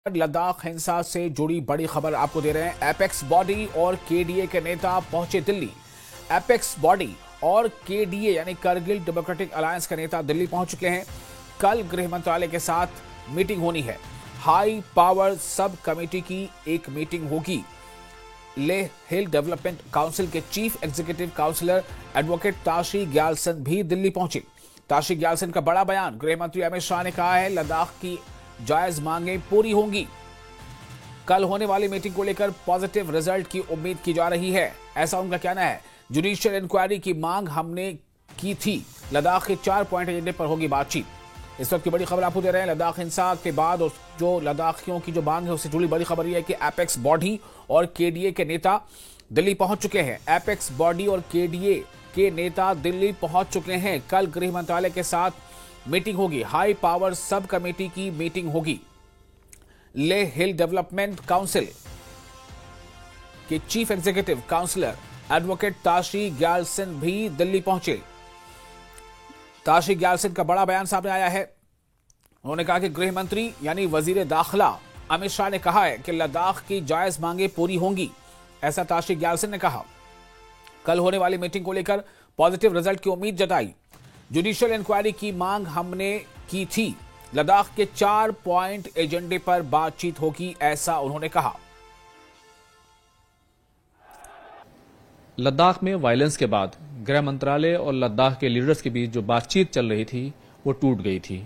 लद्दाख हिंसा से जुड़ी बड़ी खबर आपको दे रहे हैं। एपेक्स बॉडी और केडीए के नेता पहुंचे दिल्ली। एपेक्स बॉडी और केडीए यानी करगिल डेमोक्रेटिक अलायंस के नेता दिल्ली पहुंच चुके हैं। कल गृह मंत्रालय के साथ मीटिंग होनी है। हाई पावर सब कमेटी की एक मीटिंग होगी। लेह हिल डेवलपमेंट काउंसिल के chief executive councillor advocate Tashi Gyalson भी दिल्ली पहुंचे। ताशी ग्यालसन का बड़ा बयान। गृह मंत्री अमित शाह ने कहा है लद्दाख की जायज मांगें पूरी होंगी। कल होने वाली मीटिंग को लेकर पॉजिटिव रिजल्ट की उम्मीद की जा रही है, ऐसा उनका कहना है। जुडिशियल इंक्वायरी की मांग हमने की थी। लद्दाख के 4 पॉइंट एजेंडे पर होगी बातचीत। इस वक्त की बड़ी खबर आपको दे रहे हैं। लद्दाख हिंसा के बाद जो लद्दाखियों की जो मांग है उससे जुड़ी बड़ी खबर यह है कि एपेक्स बॉडी और केडीए के नेता दिल्ली पहुंच चुके हैं। एपेक्स बॉडी और केडीए के नेता दिल्ली पहुंच चुके हैं। कल गृह मंत्रालय के साथ मीटिंग होगी। हाई पावर सब कमेटी की मीटिंग होगी। लेह हिल डेवलपमेंट काउंसिल के chief executive councillor advocate Tashi Gyalson भी दिल्ली पहुंचे। ताशी ग्यालसन का बड़ा बयान सामने आया है। उन्होंने कहा कि गृह मंत्री यानी वजीर दाखिला अमित शाह ने कहा है कि लद्दाख की जायज मांगें पूरी होंगी, ऐसा ताशी ग्यालसन ने कहा। कल होने वाली मीटिंग को लेकर पॉजिटिव रिजल्ट की उम्मीद जताई। जुडिशियल इंक्वायरी की मांग हमने की थी। लद्दाख के 4 पॉइंट एजेंडे पर बातचीत होगी, ऐसा उन्होंने कहा। लद्दाख में वायलेंस के बाद गृह मंत्रालय और लद्दाख के लीडर्स के बीच जो बातचीत चल रही थी वो टूट गई थी।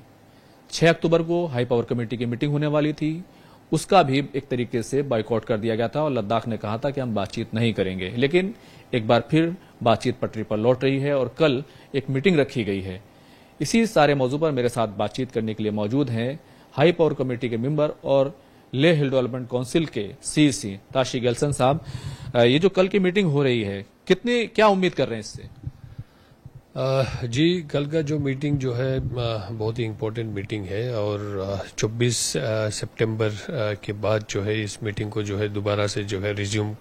6 अक्टूबर को हाई पावर कमेटी की मीटिंग होने वाली थी, उसका भी एक तरीके से बायकॉट कर दिया गया था और लद्दाख ने कहा था कि हम बातचीत नहीं करेंगे। लेकिन एक बार फिर बातचीत पटरी पर लौट रही है और कल एक मीटिंग रखी गई है। इसी सारे मौजू पर मेरे साथ बातचीत करने के लिए मौजूद हैं हाई पावर कमेटी के मेंबर और लेह हिल डेवलपमेंट काउंसिल के सीईसी ताशी ग्यालसन साहब। ये जो कल की मीटिंग हो रही है, क्या उम्मीद कर रहे हैं इससे? जी, कल का जो मीटिंग जो है बहुत ही इम्पोर्टेंट मीटिंग है और 24 सितंबर के बाद जो है इस मीटिंग को जो है दोबारा से जो है रिज्यूम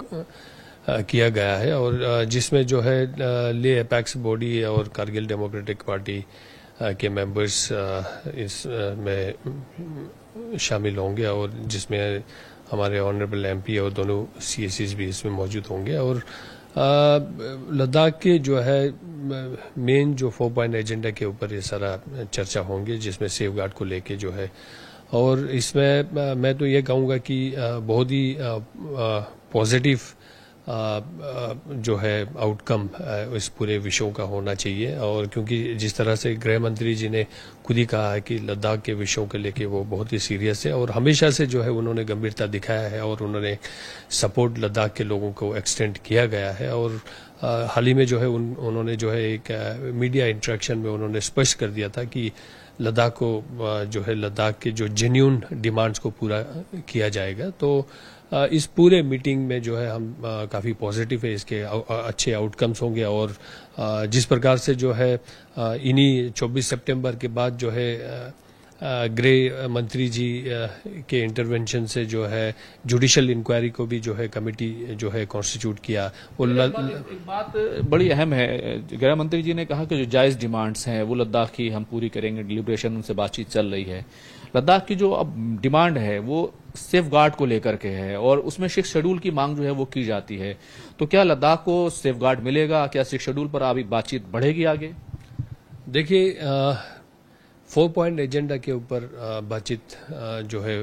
किया गया है और जिसमें जो है लेह एपेक्स बॉडी और कारगिल डेमोक्रेटिक पार्टी के मेंबर्स इस में शामिल होंगे और जिसमें हमारे ऑनरेबल एमपी और दोनों सीएसीज भी इसमें मौजूद होंगे। और लद्दाख के जो है मेन जो 4 पॉइंट एजेंडा के ऊपर ये सारा चर्चा होंगे, जिसमें सेफ गार्ड को लेके जो है। और इसमें मैं तो ये कहूँगा कि बहुत ही पॉजिटिव जो है आउटकम इस पूरे विषयों का होना चाहिए। और क्योंकि जिस तरह से गृह मंत्री जी ने खुद ही कहा है कि लद्दाख के विषयों के लेके वो बहुत ही सीरियस है और हमेशा से जो है उन्होंने गंभीरता दिखाया है और उन्होंने सपोर्ट लद्दाख के लोगों को एक्सटेंड किया गया है। और हाल ही में जो है उन्होंने जो है एक मीडिया इंटरेक्शन में उन्होंने स्पष्ट कर दिया था कि लद्दाख को जो है लद्दाख के जो जेन्युइन डिमांड्स को पूरा किया जाएगा। तो इस पूरे मीटिंग में जो है हम काफ़ी पॉजिटिव है, इसके अच्छे आउटकम्स होंगे। और जिस प्रकार से जो है इन्हीं 24 सितंबर के बाद जो है गृह मंत्री जी के इंटरवेंशन से जो है जुडिशियल इंक्वायरी को भी जो है कमेटी जो है कॉन्स्टिट्यूट किया। एक बात बड़ी अहम है, गृह मंत्री जी ने कहा कि जो जायज डिमांड्स हैं वो लद्दाख की हम पूरी करेंगे। डिलिब्रेशन उनसे बातचीत चल रही है। लद्दाख की जो अब डिमांड है वो सेफ गार्ड को लेकर के है और उसमें 6 शेड्यूल की मांग जो है वो की जाती है। तो क्या लद्दाख को सेफ गार्ड मिलेगा? क्या 6 शेड्यूल पर अभी बातचीत बढ़ेगी आगे? देखिए, 4 पॉइंट एजेंडा के ऊपर बातचीत जो है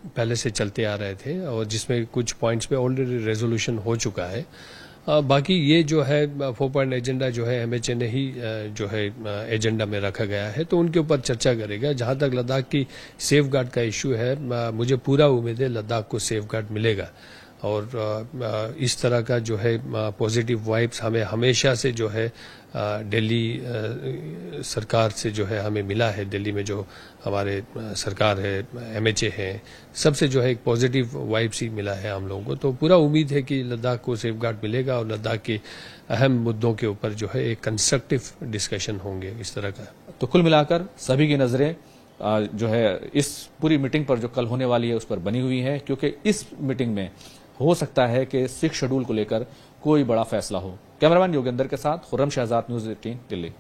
पहले से चलते आ रहे थे और जिसमें कुछ पॉइंट्स पे ऑलरेडी रेजोल्यूशन हो चुका है। बाकी ये जो है 4 पॉइंट एजेंडा जो है एमएचए ने ही जो है एजेंडा में रखा गया है, तो उनके ऊपर चर्चा करेगा। जहां तक लद्दाख की सेफ गार्ड का इश्यू है, मुझे पूरा उम्मीद है लद्दाख को सेफ गार्ड मिलेगा। और इस तरह का जो है पॉजिटिव वाइब्स हमें हमेशा से जो है दिल्ली सरकार से जो है हमें मिला है। दिल्ली में जो हमारे सरकार है, एमएचए है, सबसे जो है एक पॉजिटिव वाइब्स ही मिला है हम लोगों को। तो पूरा उम्मीद है कि लद्दाख को सेफ गार्ड मिलेगा और लद्दाख के अहम मुद्दों के ऊपर जो है एक कंस्ट्रक्टिव डिस्कशन होंगे इस तरह का। तो कुल मिलाकर सभी की नजरें जो है इस पूरी मीटिंग पर जो कल होने वाली है उस पर बनी हुई है, क्योंकि इस मीटिंग में हो सकता है कि 6 शेड्यूल को लेकर कोई बड़ा फैसला हो। कैमरामैन योगेंद्र के साथ खुर्रम शहजाद, न्यूज़ 18 दिल्ली।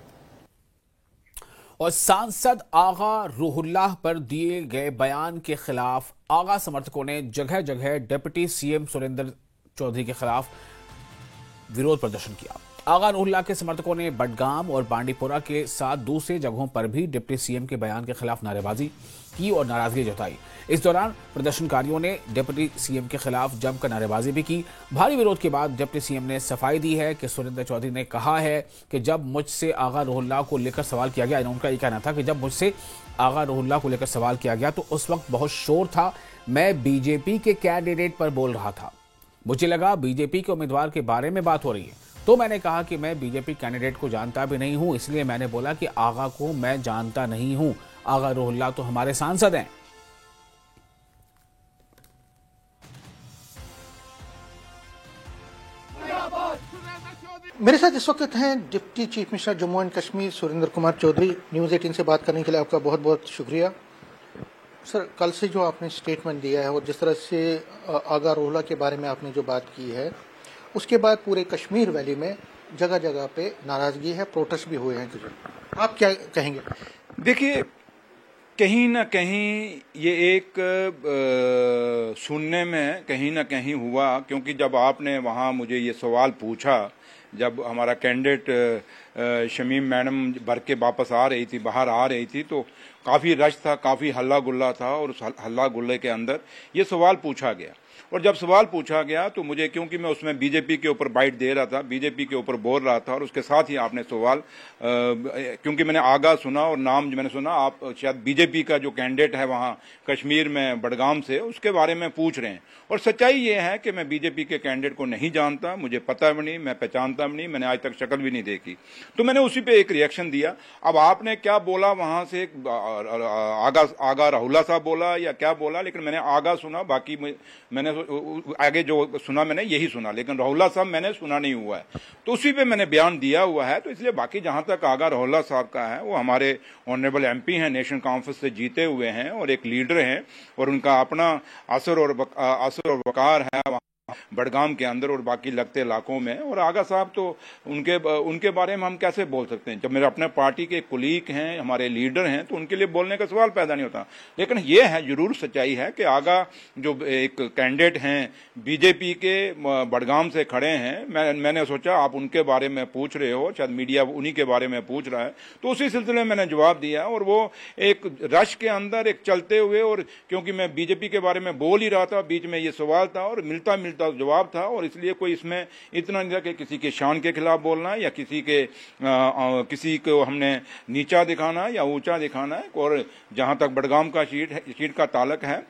और सांसद आगा रूहुल्लाह पर दिए गए बयान के खिलाफ आगा समर्थकों ने जगह जगह डिप्टी सीएम सुरेंद्र चौधरी के खिलाफ विरोध प्रदर्शन किया। आगा रूहुल्लाह के समर्थकों ने बडगाम और बांडीपोरा के साथ दूसरे जगहों पर भी डिप्टी सीएम के बयान के खिलाफ नारेबाजी की और नाराजगी जताई। इस दौरान प्रदर्शनकारियों ने डिप्टी सीएम के खिलाफ जमकर नारेबाजी भी की। भारी विरोध के बाद डिप्टी सीएम ने सफाई दी है कि सुरेंद्र चौधरी ने कहा है कि जब मुझसे आगा रूहुल्लाह को लेकर सवाल किया गया, उनका ये कहना था कि जब मुझसे आगा रूहुल्लाह को लेकर सवाल किया गया तो उस वक्त बहुत शोर था, मैं बीजेपी के कैंडिडेट पर बोल रहा था, मुझे लगा बीजेपी के उम्मीदवार के बारे में बात हो रही है, तो मैंने कहा कि मैं बीजेपी कैंडिडेट को जानता भी नहीं हूं, इसलिए मैंने बोला कि आगा को मैं जानता नहीं हूं, आगा रूहुल्लाह तो हमारे सांसद हैं। मेरे साथ इस वक्त हैं deputy chief minister Jammu and Kashmir Surendra Kumar Choudhary. News 18 से बात करने के लिए आपका बहुत बहुत शुक्रिया। सर, कल से जो आपने स्टेटमेंट दिया है और जिस तरह से आगा रूहुल्लाह के बारे में आपने जो बात की है, उसके बाद पूरे कश्मीर वैली में जगह जगह पे नाराजगी है, प्रोटेस्ट भी हुए हैं, आप क्या कहेंगे? देखिए, कहीं ना कहीं ये एक सुनने में कहीं ना कहीं हुआ, क्योंकि जब आपने वहाँ मुझे ये सवाल पूछा, जब हमारा कैंडिडेट शमीम मैडम भर के वापस आ रही थी, बाहर आ रही थी, तो काफ़ी रश था, काफ़ी हल्ला गुल्ला था और उस हल्ला गुल्ले के अंदर ये सवाल पूछा गया। और जब सवाल पूछा गया तो मुझे, क्योंकि मैं उसमें बीजेपी के ऊपर बाइट दे रहा था, बीजेपी के ऊपर बोल रहा था, और उसके साथ ही आपने सवाल, क्योंकि मैंने आगा सुना और नाम जो मैंने सुना, आप शायद बीजेपी का जो कैंडिडेट है वहाँ कश्मीर में बडगाम से, उसके बारे में पूछ रहे हैं। और सच्चाई ये है कि मैं बीजेपी के कैंडिडेट को नहीं जानता, मुझे पता भी नहीं, मैं पहचानता भी नहीं, मैंने आज तक शक्ल भी नहीं देखी, तो मैंने उसी पे एक रिएक्शन दिया। अब आपने क्या बोला वहाँ से, आगा रूहुल्लाह साहब बोला या क्या बोला, लेकिन मैंने आगा सुना, बाकी मैंने आगे जो सुना मैंने यही सुना, लेकिन रूहुल्लाह साहब मैंने सुना नहीं हुआ है, तो उसी पे मैंने बयान दिया हुआ है। तो इसलिए बाकी जहां तक आगा रूहुल्लाह साहब का है, वो हमारे ऑनरेबल एमपी हैं, नेशनल कॉन्फ्रेंस से जीते हुए हैं और एक लीडर हैं, और उनका अपना असर और वकार है बडगाम के अंदर और बाकी लगते इलाकों में। और आगा साहब तो उनके बारे में हम कैसे बोल सकते हैं, जब मेरे अपने पार्टी के कुलीग हैं, हमारे लीडर हैं, तो उनके लिए बोलने का सवाल पैदा नहीं होता। लेकिन ये है, जरूर सच्चाई है कि आगा जो एक कैंडिडेट हैं बीजेपी के बडगाम से खड़े हैं, मैंने सोचा आप उनके बारे में पूछ रहे हो, शायद मीडिया उन्हीं के बारे में पूछ रहा है, तो उसी सिलसिले में मैंने जवाब दिया। और वो एक रश के अंदर एक चलते हुए, और क्योंकि मैं बीजेपी के बारे में बोल ही रहा था, बीच में ये सवाल था और मिलता जवाब था, और इसलिए कोई इसमें इतना नहीं था कि किसी के शान के खिलाफ बोलना या किसी को हमने नीचा दिखाना या ऊंचा दिखाना है। और जहां तक बडगाम का सीट का ताल्लुक है,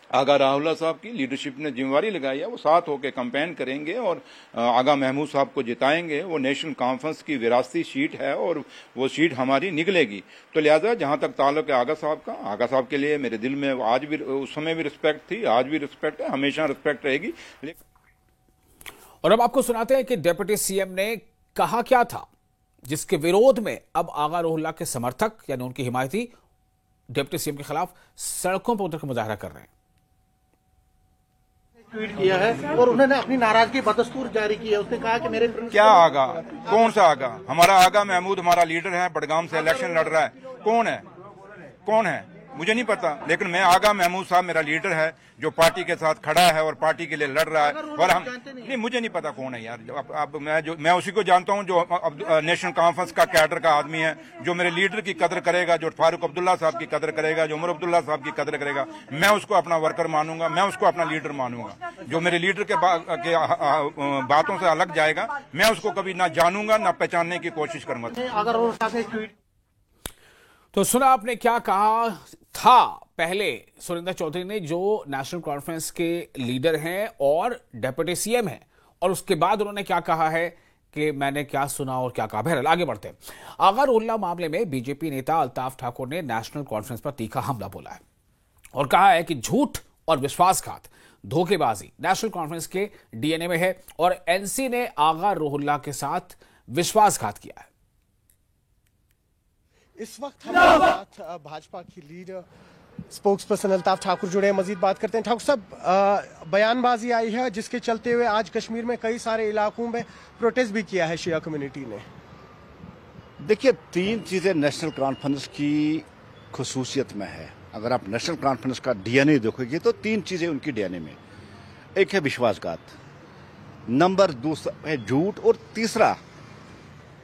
आगा रूहुल्लाह साहब की लीडरशिप ने जिम्मेवारी लगाई है, वो साथ होकर कैंपेन करेंगे और आगा महमूद साहब को जिताएंगे। वो नेशनल कॉन्फ्रेंस की विरासती सीट है और वो सीट हमारी निकलेगी। तो लिहाजा जहां तक ताल्लुक है आगा साहब का, आगा साहब के लिए मेरे दिल में आज भी, उस समय भी रिस्पेक्ट थी, आज भी रिस्पेक्ट है, हमेशा रिस्पेक्ट रहेगी। और अब आपको सुनाते हैं कि डिप्टी सीएम ने कहा क्या था, जिसके विरोध में अब आगा रूहुल्लाह के समर्थक यानी उनकी हिमायती डिप्टी सीएम के खिलाफ सड़कों पर उतरकर मुजाहरा कर रहे हैं। ट्वीट किया है और उन्होंने अपनी नाराजगी बदस्तूर जारी की है। उसने कहा कि मेरे क्या आगा, कौन सा आगा? हमारा आगा महमूद हमारा लीडर है, बडगाम से इलेक्शन लड़ रहा है। कौन है मुझे नहीं पता, लेकिन मैं आगा महमूद साहब मेरा लीडर है जो पार्टी के साथ खड़ा है और पार्टी के लिए लड़ रहा है। और हम नहीं, मुझे नहीं पता कौन है यार। अब मैं उसी को जानता हूं जो नेशनल कॉन्फ्रेंस का कैडर का आदमी है, जो मेरे लीडर की कदर करेगा, जो फारूक अब्दुल्ला साहब की कदर करेगा, जो उमर अब्दुल्ला साहब की कदर करेगा, मैं उसको अपना वर्कर मानूंगा, मैं उसको अपना लीडर मानूंगा। जो मेरे लीडर के बातों से अलग जाएगा, मैं उसको कभी ना जानूंगा ना पहचानने की कोशिश करूंगा। तो सुना आपने क्या कहा था पहले सुरेंद्र चौधरी ने, जो नेशनल कॉन्फ्रेंस के लीडर हैं और डिप्टी सीएम हैं, और उसके बाद उन्होंने क्या कहा है कि मैंने क्या सुना और क्या कहा। बहरहाल आगे बढ़ते हैं। आगा रूहुल्लाह मामले में बीजेपी नेता अल्ताफ ठाकुर ने नेशनल कॉन्फ्रेंस पर तीखा हमला बोला है और कहा है कि झूठ और विश्वासघात, धोखेबाजी नेशनल कॉन्फ्रेंस के डीएनए में है और एनसी ने आगा रूहुल्लाह के साथ विश्वासघात किया है। इस वक्त हमारे साथ भाजपा की leader spokes person Altaf Thakur जुड़े हैं, मजीद बात करते हैं। ठाकुर साहब, बयानबाजी आई है जिसके चलते हुए आज कश्मीर में कई सारे इलाकों में प्रोटेस्ट भी किया है शिया कम्युनिटी ने। देखिए, तीन चीजें नेशनल कॉन्फ्रेंस की खुसूसियत में है। अगर आप नेशनल कॉन्फ्रेंस का डीएनए देखोगे तो तीन चीजें उनकी डीएनए में, एक है विश्वासघात, नंबर दूसरा है झूठ, और तीसरा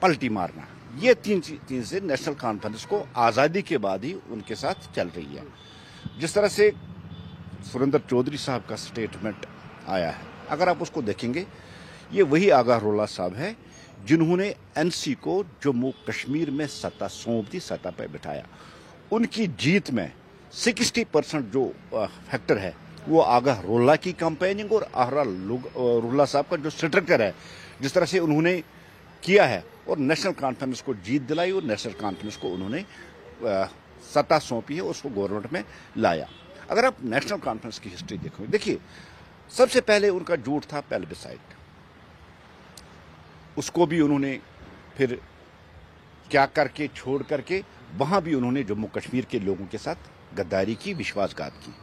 पलटी मारना। ये तीन चीजें नेशनल कॉन्फ्रेंस को आजादी के बाद ही उनके साथ चल रही है। जिस तरह से सुरेंद्र चौधरी साहब का स्टेटमेंट आया है, अगर आप उसको देखेंगे, ये वही आगा रोला साहब है जिन्होंने एनसी को जम्मू कश्मीर में सत्ता सौंप दी, सत्ता पर बिठाया। उनकी जीत में 60% जो फैक्टर है वो आगा रोला की कैंपेनिंग और आहरा रोला साहब का जो स्ट्रक्चर है, जिस तरह से उन्होंने किया है और नेशनल कॉन्फ्रेंस को जीत दिलाई और नेशनल कॉन्फ्रेंस को उन्होंने सत्ता सौंपी है, उसको गवर्नमेंट में लाया। अगर आप नेशनल कॉन्फ्रेंस की हिस्ट्री देखोगे, देखिए सबसे पहले उनका झूठ था पेल्बिसाइड, उसको भी उन्होंने फिर क्या करके छोड़ करके वहां भी उन्होंने जम्मू कश्मीर के लोगों के साथ गद्दारी की, विश्वासघात की।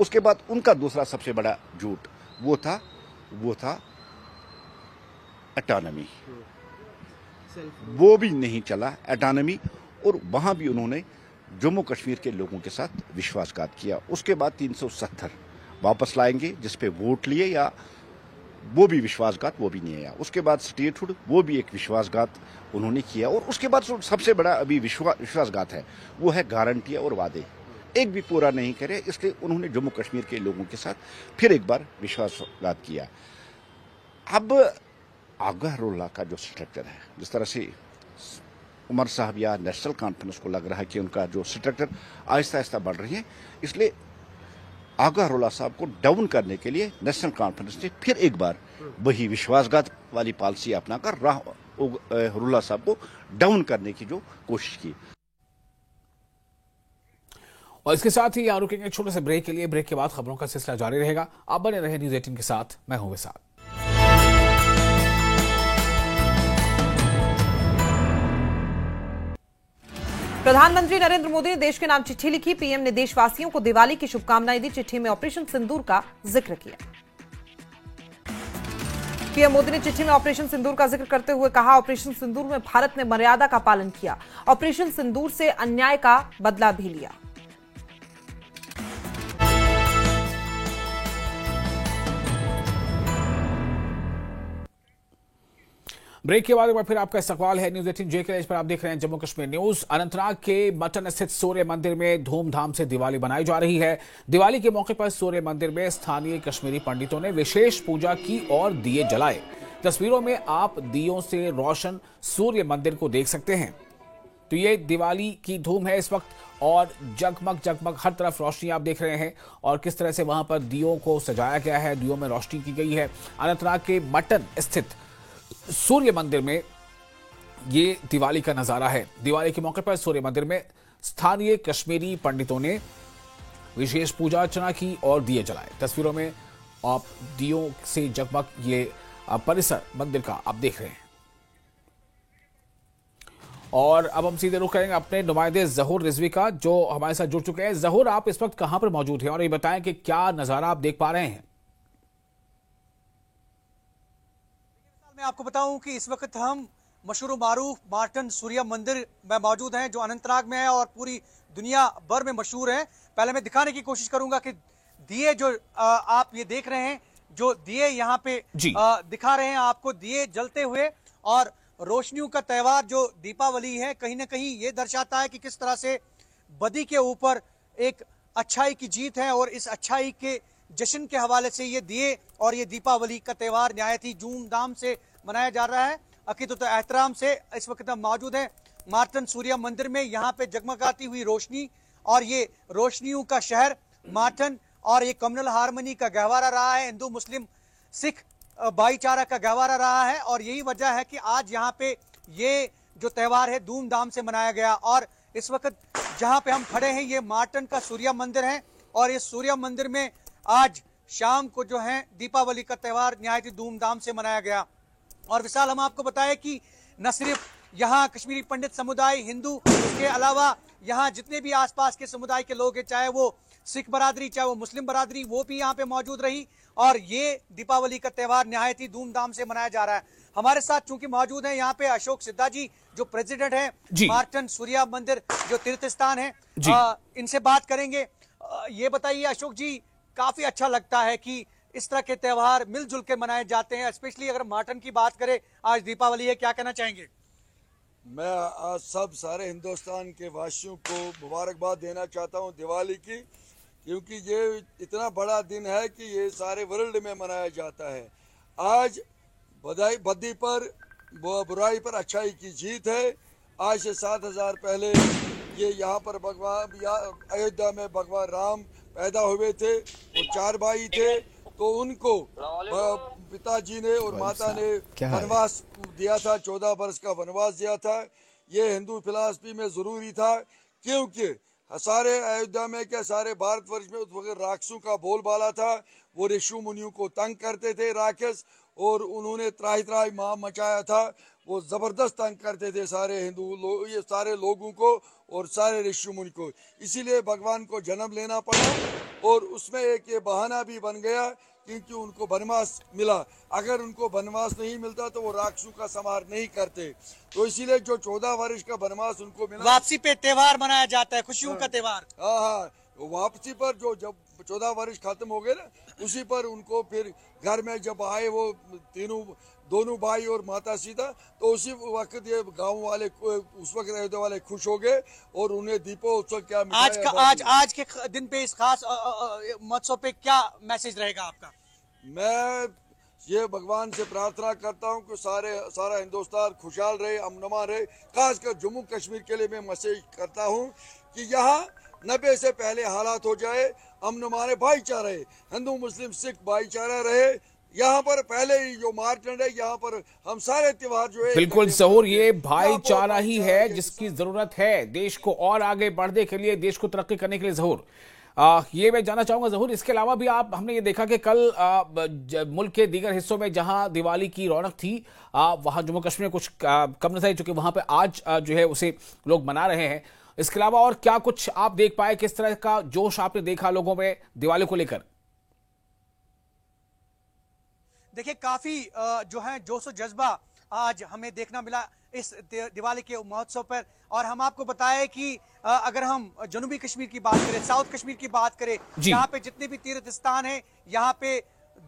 उसके बाद उनका दूसरा सबसे बड़ा झूठ वो था ऑटोनॉमी, वो भी नहीं चला ऑटोनॉमी, और वहां भी उन्होंने जम्मू कश्मीर के लोगों के साथ विश्वासघात किया। उसके बाद 370 वापस लाएंगे जिस पे वोट लिए, या वो भी विश्वासघात, वो भी नहीं आया। उसके बाद स्टेटहुड, वो भी एक विश्वासघात उन्होंने किया। और उसके बाद सबसे बड़ा अभी विश्वासघात है वो है गारंटियां और वादे, एक भी पूरा नहीं करे, इसलिए उन्होंने जम्मू कश्मीर के लोगों के साथ फिर एक बार विश्वासघात किया। अब आगा रोला का जो स्ट्रक्चर है, जिस तरह से उमर साहब या नेशनल कॉन्फ्रेंस को लग रहा है कि उनका जो स्ट्रक्चर आहिस्ता आहिस्ता बढ़ रही है, इसलिए आगा रोला साहब को डाउन करने के लिए नेशनल कॉन्फ्रेंस ने फिर एक बार वही विश्वासघात वाली पॉलिसी अपनाकर रोला साहब को डाउन करने की जो कोशिश की। और इसके साथ ही यहाँ रुकेंगे छोटे से ब्रेक के लिए। ब्रेक के बाद खबरों का सिलसिला जारी रहेगा। आप बने रहे न्यूज 18 के साथ, मैं हूं विशाल। प्रधानमंत्री नरेंद्र मोदी ने देश के नाम चिट्ठी लिखी। पीएम ने देशवासियों को दिवाली की शुभकामनाएं दी। चिट्ठी में ऑपरेशन सिंदूर का जिक्र किया। पीएम मोदी ने चिट्ठी में ऑपरेशन सिंदूर का जिक्र करते हुए कहा, ऑपरेशन सिंदूर में भारत ने मर्यादा का पालन किया। ऑपरेशन सिंदूर से अन्याय का बदला भी लिया। ब्रेक के बाद एक बार फिर आपका इस्तकबाल है न्यूज 18 जे के। इस पर आप देख रहे हैं जम्मू कश्मीर न्यूज। अनंतनाग के मटन स्थित सूर्य मंदिर में धूमधाम से दिवाली मनाई जा रही है। दिवाली के मौके पर सूर्य मंदिर में स्थानीय कश्मीरी पंडितों ने विशेष पूजा की और दिए जलाए। तस्वीरों में आप दियों से रोशन सूर्य मंदिर को देख सकते हैं। तो ये दिवाली की धूम है इस वक्त, और जगमग जगमग हर तरफ रोशनी आप देख रहे हैं, और किस तरह से वहां पर दियों को सजाया गया है, दियों में रोशनी की गई है। अनंतनाग के मटन स्थित सूर्य मंदिर में ये दिवाली का नजारा है। दिवाली के मौके पर सूर्य मंदिर में स्थानीय कश्मीरी पंडितों ने विशेष पूजा अर्चना की और दिए जलाए। तस्वीरों में आप दियों से जगमग ये परिसर मंदिर का आप देख रहे हैं। और अब हम सीधे रुख करेंगे अपने नुमाइंदे जहूर रिजवी का, जो हमारे साथ जुड़ चुके हैं। जहूर, आप इस वक्त कहां पर मौजूद हैं और ये बताएं कि क्या नजारा आप देख पा रहे हैं? मैं आपको बताऊं कि इस वक्त हम मशहूर मारूफ मार्टन सूर्य मंदिर में मौजूद हैं, जो अनंतनाग में है और पूरी दुनिया भर में मशहूर है। पहले मैं दिखाने की कोशिश करूंगा कि दिए जो आप ये देख रहे हैं, जो दिए यहाँ पे दिखा रहे हैं आपको, दिए जलते हुए, और रोशनियों का त्यौहार जो दीपावली है, कहीं ना कहीं ये दर्शाता है कि किस तरह से बदी के ऊपर एक अच्छाई की जीत है। और इस अच्छाई के जश्न के हवाले से ये दिए और ये दीपावली का त्यौहार नहायत ही धूमधाम से मनाया जा रहा है। अकीदत एहतराम से इस वक्त हम मौजूद हैं मार्टन सूर्य मंदिर में। यहाँ पे जगमगाती हुई रोशनी और ये रोशनियों का शहर मार्टन, और ये कम्युनल हार्मनी का गहवारा रहा है, हिंदू मुस्लिम सिख भाईचारा का गहवारा रहा है। और यही वजह है कि आज यहाँ पे ये जो त्यौहार है धूमधाम से मनाया गया। और इस वक्त जहाँ पे हम खड़े हैं ये मार्टन का सूर्य मंदिर है, और इस सूर्य मंदिर में आज शाम को जो है दीपावली का त्यौहार निहायत ही धूमधाम से मनाया गया। और विशाल, हम आपको बताएं कि न सिर्फ यहाँ कश्मीरी पंडित समुदाय हिंदू, उसके अलावा यहाँ जितने भी आसपास के समुदाय के लोग हैं, चाहे वो सिख बरादरी, चाहे वो मुस्लिम बरादरी, वो भी यहाँ पे मौजूद रही और ये दीपावली का त्यौहार निहायत ही धूमधाम से मनाया जा रहा है। हमारे साथ चूंकि मौजूद हैं यहाँ पे अशोक सिद्धा जी, जो प्रेसिडेंट हैं मार्टन सूर्या मंदिर, जो तीर्थ स्थान है, इनसे बात करेंगे। ये बताइए अशोक जी, काफी अच्छा लगता है कि इस तरह के त्यौहार मिलजुल के मनाए जाते हैं, स्पेशली अगर मार्टन की बात करें, आज दीपावली है, क्या कहना चाहेंगे? मैं आज सब सारे हिंदुस्तान के वासियों को मुबारकबाद देना चाहता हूं दिवाली की, क्योंकि ये इतना बड़ा दिन है कि ये सारे वर्ल्ड में मनाया जाता है। आज बदी पर बुराई पर अच्छाई की जीत है। आज से 7000 पहले ये यहाँ पर अयोध्या में भगवान राम पैदा हुए थे और 4 भाई थे, तो उनको पिताजी ने और माता ने वनवास दिया था, 14 वर्ष का वनवास दिया था। ये हिंदू फिलॉसफी में जरूरी था, क्योंकि सारे अयोध्या में क्या सारे भारतवर्ष में उस वक्त राक्षसों का बोलबाला था। वो ऋषि मुनियों को तंग करते थे राक्षस, और उन्होंने त्राही त्राही मार मचाया था। वो जबरदस्त तंग करते थे सारे हिंदू लोग, ये सारे लोगों को और सारे ऋषि मुनि को। इसीलिए भगवान को जन्म लेना पड़ा और उसमें एक ये बहाना भी बन गया, क्योंकि उनको वनवास मिला। अगर उनको वनवास नहीं मिलता तो वो राक्षसों का संहार नहीं करते, तो इसीलिए जो 14 वर्ष का वनवास उनको मिला। वापसी पे त्योहार मनाया जाता है, खुशियों का त्योहार। हाँ, वापसी पर जो जब 14 वर्ष खत्म हो गए ना, उसी पर उनको फिर घर में जब आए वो दोनों भाई और माता सीता, तो उसी वक्त ये गांव वाले उस वक्त अयोध्या वाले खुश हो गए और उन्हें दीपोत्सव क्या आज के दिन पे इस खास महोत्सव पे क्या मैसेज रहेगा आपका? मैं ये भगवान से प्रार्थना करता हूँ कि सारा हिंदुस्तान खुशहाल रहे, अमनमा रहे। खासकर जम्मू कश्मीर के लिए मैं मैसेज करता हूँ कि यहाँ 90 से पहले हालात हो जाए, अमनमा रहे, भाईचारा रहे, हिंदू मुस्लिम सिख भाईचारा रहे। यहाँ पर पहले ही जो मार्टन है, यहाँ पर हम सारे त्योहार जो है, बिल्कुल ज़हूर, ये भाईचारा ही है जिसकी जरूरत है देश को और आगे बढ़ने के लिए, देश को तरक्की करने के लिए। ज़हूर, ये मैं जानना चाहूंगा ज़हूर, इसके अलावा भी हमने ये देखा कि कल मुल्क के दीगर हिस्सों में जहां दिवाली की रौनक थी, वहां जम्मू कश्मीर में कुछ कम नजर, चूंकि वहां पे आज जो है उसे लोग मना रहे हैं। इसके अलावा और क्या कुछ आप देख पाए, किस तरह का जोश आपने देखा लोगों में दिवाली को लेकर? देखिए, काफी जो है जोश और जज्बा आज हमें देखना मिला इस दिवाली के महोत्सव पर। और हम आपको बताएं कि अगर हम जनूबी कश्मीर की बात करें, साउथ कश्मीर की बात करें, यहाँ पे जितने भी तीर्थ स्थान है, यहाँ पे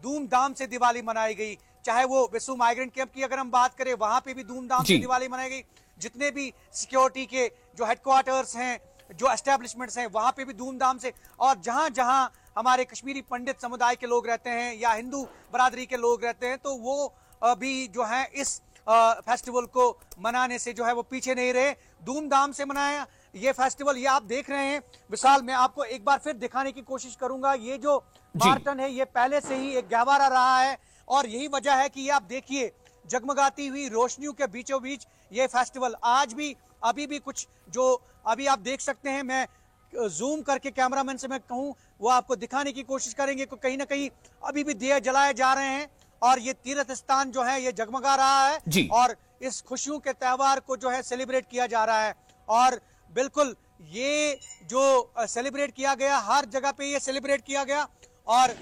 धूमधाम से दिवाली मनाई गई। चाहे वो वेसू माइग्रेंट कैंप की अगर हम बात करें, वहां पे भी धूमधाम से दिवाली मनाई गई। जितने भी सिक्योरिटी के जो हेडक्वार्टर्स हैं, जो एस्टेब्लिशमेंट्स हैं, वहां पे भी धूमधाम से। और जहां जहां हमारे कश्मीरी पंडित समुदाय के लोग रहते हैं या हिंदू बरादरी के लोग रहते हैं, तो वो भी जो है इस फेस्टिवल को मनाने से जो है वो पीछे नहीं रहे, धूमधाम से मनाया ये फेस्टिवल। ये आप देख रहे हैं विशाल, मैं आपको एक बार फिर दिखाने की कोशिश करूंगा। ये जो मार्टन है, ये पहले से ही एक गहवारा रहा है, और यही वजह है कि ये आप देखिए जगमगाती हुई रोशनियों के बीचों बीच ये फेस्टिवल आज भी, अभी भी कुछ जो अभी आप देख सकते हैं, मैं जूम करके कैमरामैन से मैं कहूं वो आपको दिखाने की कोशिश करेंगे कि कहीं ना कहीं अभी भी दिए जलाए जा रहे हैं और ये तीर्थ स्थान जो है ये जगमगा रहा है और इस खुशियों के त्यौहार को जो है सेलिब्रेट किया जा रहा है। और बिल्कुल ये जो सेलिब्रेट किया गया, हर जगह पे ये सेलिब्रेट किया गया। और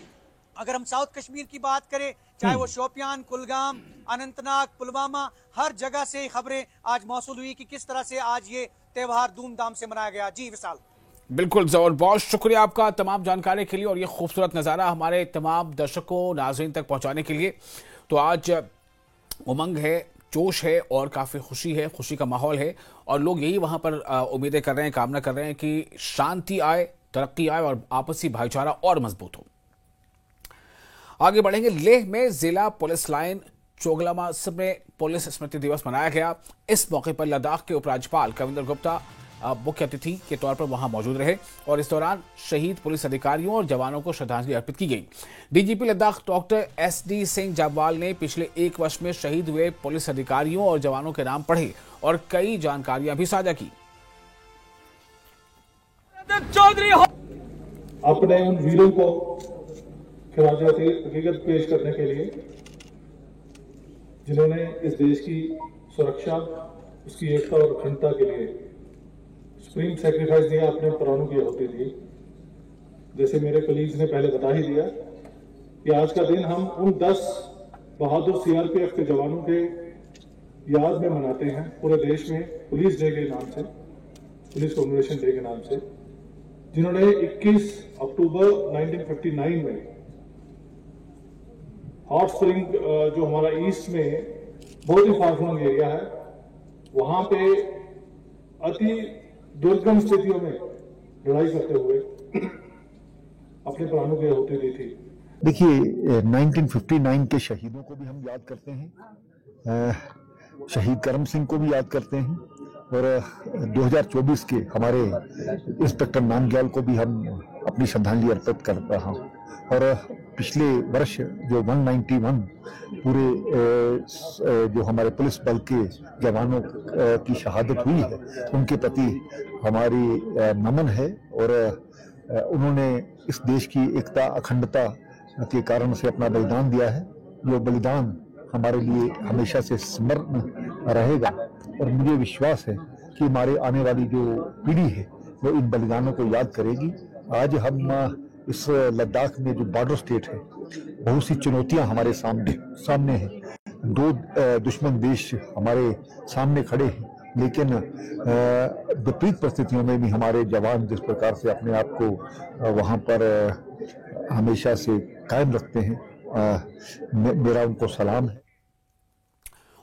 अगर हम साउथ कश्मीर की बात करें, चाहे वो शोपियान, कुलगाम, अनंतनाग, पुलवामा, हर जगह से खबरें आज मौसूल हुई कि किस तरह से आज ये त्यौहार धूमधाम से मनाया गया। जी विशाल। बिल्कुल ज़रूर, बहुत शुक्रिया आपका तमाम जानकारी के लिए और ये खूबसूरत नज़ारा हमारे तमाम दर्शकों नाज़रीन तक पहुंचाने के लिए। तो आज उमंग है, जोश है और काफ़ी खुशी है, खुशी का माहौल है और लोग यही वहाँ पर उम्मीदें कर रहे हैं, कामना कर रहे हैं कि शांति आए, तरक्की आए और आपसी भाईचारा और मजबूत हो। आगे बढ़ेंगे, लेह में जिला पुलिस लाइन चोगलामा में पुलिस स्मृति दिवस मनाया गया। इस मौके पर लद्दाख के उपराज्यपाल कविंदर गुप्ता मुख्य अतिथि के तौर पर वहां मौजूद रहे और इस दौरान शहीद पुलिस अधिकारियों और जवानों को श्रद्धांजलि अर्पित की गई। DGP Ladakh doctor SD Singh Jamwal ने पिछले 1 वर्ष में शहीद हुए पुलिस अधिकारियों और जवानों के नाम पढ़े और कई जानकारियां भी साझा की। अपने उन वीरों को खिराज हकीकत पेश करने के लिए जिन्होंने इस देश की सुरक्षा, उसकी एकता और अखंडता के लिए सुप्रीम सैक्रिफाइस दिया, अपने प्राणों की आहुति दी। जैसे मेरे कलीग्स ने पहले बता ही दिया कि आज का दिन हम उन 10 बहादुर सीआरपीएफ के जवानों के याद में मनाते हैं पूरे देश में, पुलिस डे के नाम से, पुलिस कॉमेमोरेशन डे के नाम से, जिन्होंने 21 अक्टूबर 1959 में हॉट स्प्रिंग जो हमारा ईस्ट में बहुत ही फारफलंग एरिया है, वहां पे अति दुर्गम स्थितियों में लड़ाई करते हुए अपने प्राणों की आहुति दी थी। देखिए 1959 के शहीदों को भी हम याद करते हैं, शहीद करम सिंह को भी याद करते हैं, और 2024 के हमारे इंस्पेक्टर नामग्याल को भी हम अपनी श्रद्धांजलि अर्पित कर रहा हूँ। और पिछले वर्ष जो 191 पूरे जो हमारे पुलिस बल के जवानों की शहादत हुई है, उनके प्रति हमारी नमन है। और उन्होंने इस देश की एकता अखंडता के कारण से अपना बलिदान दिया है। जो बलिदान हमारे लिए हमेशा से स्मरण रहेगा, और मुझे विश्वास है कि हमारे आने वाली जो पीढ़ी है वो इन बलिदानों को याद करेगी। आज हम इस लद्दाख में जो बॉर्डर स्टेट है, बहुत सी चुनौतियां हमारे सामने हैं। 2 दुश्मन देश हमारे सामने खड़े हैं, लेकिन विपरीत परिस्थितियों में भी हमारे जवान जिस प्रकार से अपने आप को वहां पर हमेशा से कायम रखते हैं, मेरा उनको सलाम है।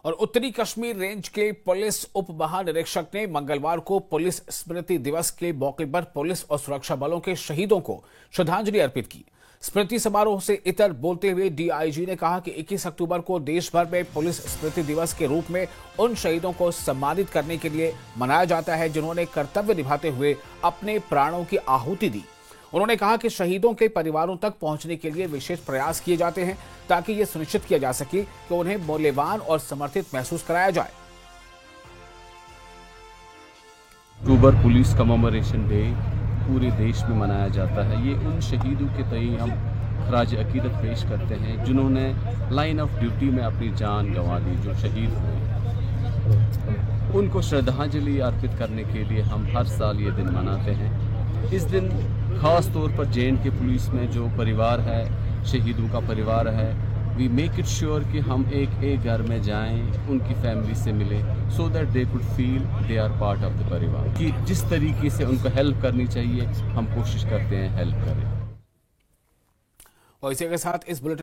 और उत्तरी कश्मीर रेंज के पुलिस उप महानिरीक्षक ने मंगलवार को पुलिस स्मृति दिवस के मौके पर पुलिस और सुरक्षा बलों के शहीदों को श्रद्धांजलि अर्पित की। स्मृति समारोह से इतर बोलते हुए डीआईजी ने कहा कि 21 अक्टूबर को देश भर में पुलिस स्मृति दिवस के रूप में उन शहीदों को सम्मानित करने के लिए मनाया जाता है जिन्होंने कर्तव्य निभाते हुए अपने प्राणों की आहुति दी। उन्होंने कहा कि शहीदों के परिवारों तक पहुंचने के लिए विशेष प्रयास किए जाते हैं ताकि यह सुनिश्चित किया जा सके कि उन्हें मूल्यवान और समर्थित महसूस कराया जाए। अक्टूबर पुलिस कमेमोरेशन डे पूरे देश में मनाया जाता है। ये उन शहीदों के तय हम खराज अकीदत पेश करते हैं जिन्होंने लाइन ऑफ ड्यूटी में अपनी जान गंवा दी, जो शहीद हुए। उनको श्रद्धांजलि अर्पित करने के लिए हम हर साल ये दिन मनाते हैं। इस दिन खास तौर पर जे.एंड.के पुलिस में जो परिवार है, शहीदों का परिवार है, वी मेक इट श्योर कि हम एक घर में जाएं, उनकी फैमिली से मिले, so that they could feel they are part of the parivar. कि जिस तरीके से उनको हेल्प करनी चाहिए हम कोशिश करते हैं हेल्प करें। और इसी के साथ इस बुलेटिन